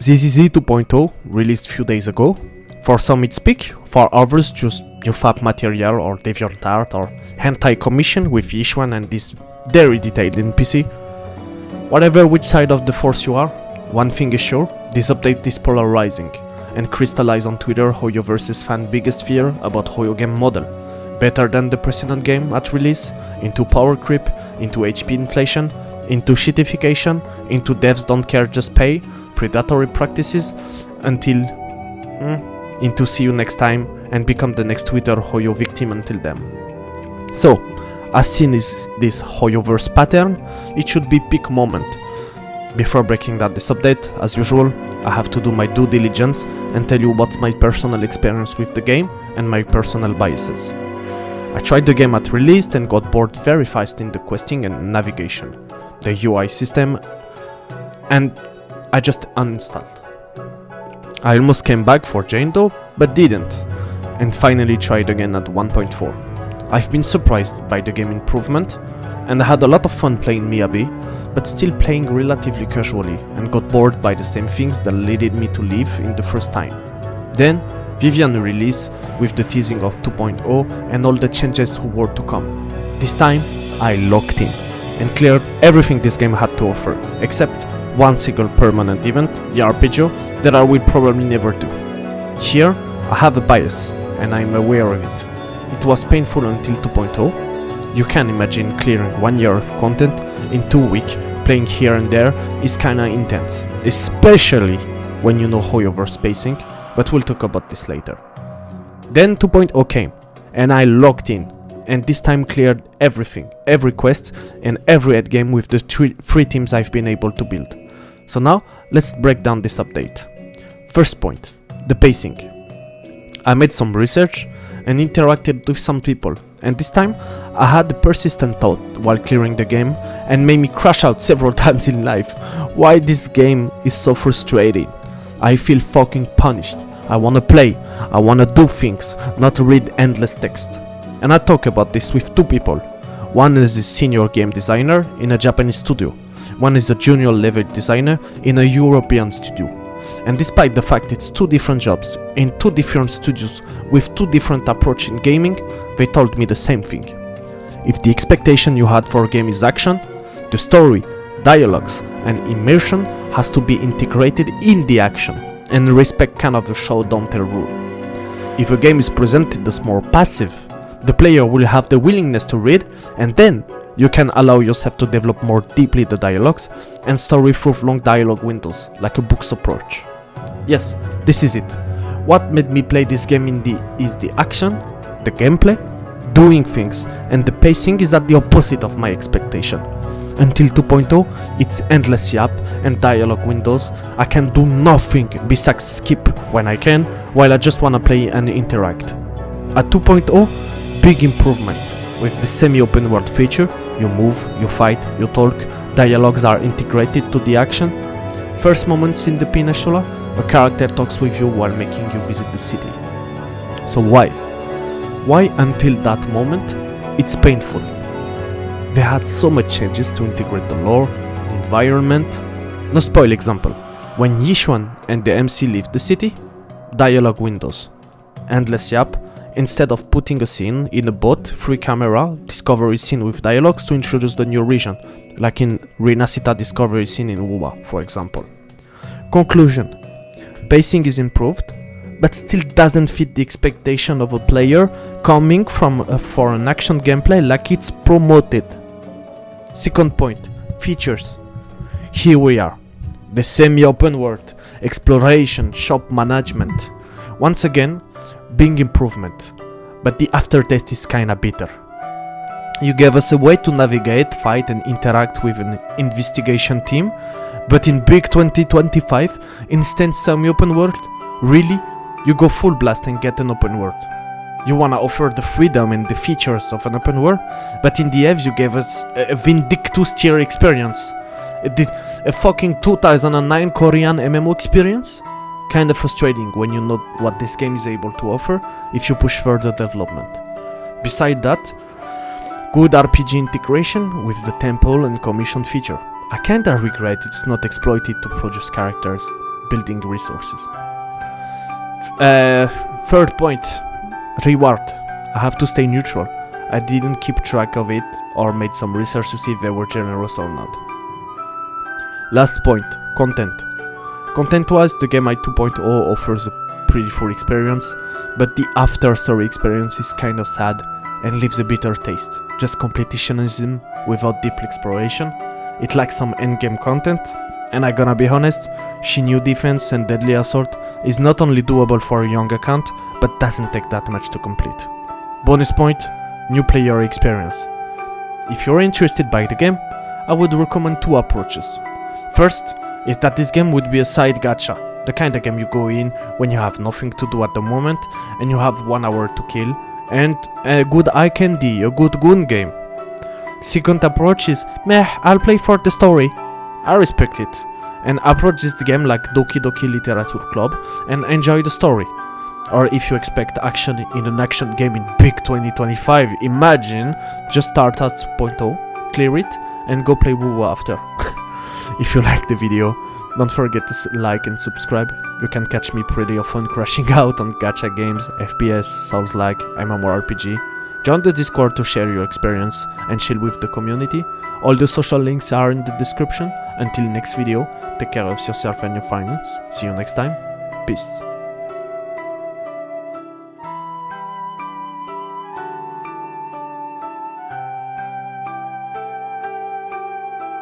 ZZZ 2.0 released few days ago. For some it's peak, for others just new fab material or DeviantArt or hentai commission with Yishuan and this very detailed NPC. Whatever which side of the force you are, one thing is sure, this update is polarizing and crystallize on Twitter HoYoverse's fan biggest fear about Hoyo game model. Better than the precedent game at release, into power creep, into HP inflation, into shitification, into devs don't care just pay, predatory practices, until into see you next time and become the next Twitter Hoyo victim until then. So, as seen as this Hoyoverse pattern, it should be peak moment. Before breaking down this update, as usual, I have to do my due diligence and tell you what's my personal experience with the game and my personal biases. I tried the game at release and got bored very fast in the questing and navigation, the UI system, and I just uninstalled. I almost came back for Jane though, but didn't, and finally tried again at 1.4. I've been surprised by the game improvement, and I had a lot of fun playing Miyabi, but still playing relatively casually and got bored by the same things that led me to leave in the first time. Then, Vivian release with the teasing of 2.0 and all the changes who were to come. This time, I locked in and cleared everything this game had to offer, except one single permanent event, the arpeggio, that I will probably never do. Here, I have a bias, and I'm aware of it. It was painful until 2.0. You can imagine clearing 1 year of content in 2 weeks, playing here and there is kinda intense, especially when you know Hoyoverse spacing, but we'll talk about this later. Then 2.0 came, and I locked in, and this time cleared everything, every quest and every endgame with the three teams I've been able to build. So now, let's break down this update. First point, the pacing. I made some research and interacted with some people, and this time I had a persistent thought while clearing the game and made me crash out several times in life. Why this game is so frustrating. I feel fucking punished. I wanna play, I wanna do things, not read endless text. And I talk about this with two people. One is a senior game designer in a Japanese studio. One is a junior level designer in a European studio. And despite the fact it's two different jobs in two different studios with two different approach in gaming, they told me the same thing. If the expectation you had for a game is action, the story, dialogues and immersion has to be integrated in the action and respect kind of a show don't tell rule. If a game is presented as more passive, the player will have the willingness to read, and then you can allow yourself to develop more deeply the dialogues and story through long dialogue windows, like a book's approach. Yes, this is it. What made me play this game is the action, the gameplay, doing things, and the pacing is at the opposite of my expectation. Until 2.0, it's endless yap and dialogue windows. I can do nothing besides skip when I can, while I just wanna play and interact. At 2.0, big improvement. With the semi-open world feature, you move, you fight, you talk, dialogues are integrated to the action. First moments in the peninsula, a character talks with you while making you visit the city. So why? Why until that moment? It's painful. They had so much changes to integrate the lore, the environment. No spoil example. When Yishuan and the MC leave the city, dialogue windows. Endless yap. Instead of putting a scene in a boat, free camera, discovery scene with dialogues to introduce the new region, like in Rinasita discovery scene in Wuba, for example. Conclusion. Pacing is improved, but still doesn't fit the expectation of a player coming from for an action gameplay like it's promoted. Second point, features. Here we are. The semi-open world, exploration, shop management. Once again, big improvement, but the aftertaste is kinda bitter. You gave us a way to navigate, fight and interact with an investigation team, but in big 2025, instant semi-open world, really? You go full blast and get an open world. You wanna offer the freedom and the features of an open world, but in the Fs you gave us a Vindictus tier experience. A fucking 2009 Korean MMO experience? Kinda frustrating when you know what this game is able to offer if you push further development. Beside that, good RPG integration with the temple and commission feature. I kinda regret it's not exploited to produce characters building resources. Third point, reward. I have to stay neutral. I didn't keep track of it or made some research to see if they were generous or not. Last point, content. Content-wise, the Game I 2.0 offers a pretty full experience, but the after-story experience is kinda sad and leaves a bitter taste. Just completionism without deep exploration. It lacks some endgame content, and I gonna be honest, Shinyu Defense and Deadly Assault is not only doable for a young account, but doesn't take that much to complete. Bonus point, new player experience. If you're interested by the game, I would recommend two approaches. First is that this game would be a side gacha, the kind of game you go in when you have nothing to do at the moment and you have 1 hour to kill, and a good eye candy, a good goon game. Second approach is, meh, I'll play for the story. I respect it, and approach this game like Doki Doki Literature Club and enjoy the story. Or if you expect action in an action game in big 2025, imagine, just start at 2.0, clear it, and go play WoW after. If you like the video, don't forget to like and subscribe. You can catch me pretty often crashing out on gacha games, FPS, Souls-like, MMORPG. Join the Discord to share your experience and chill with the community. All the social links are in the description. Until next video, take care of yourself and your finance. See you next time. Peace.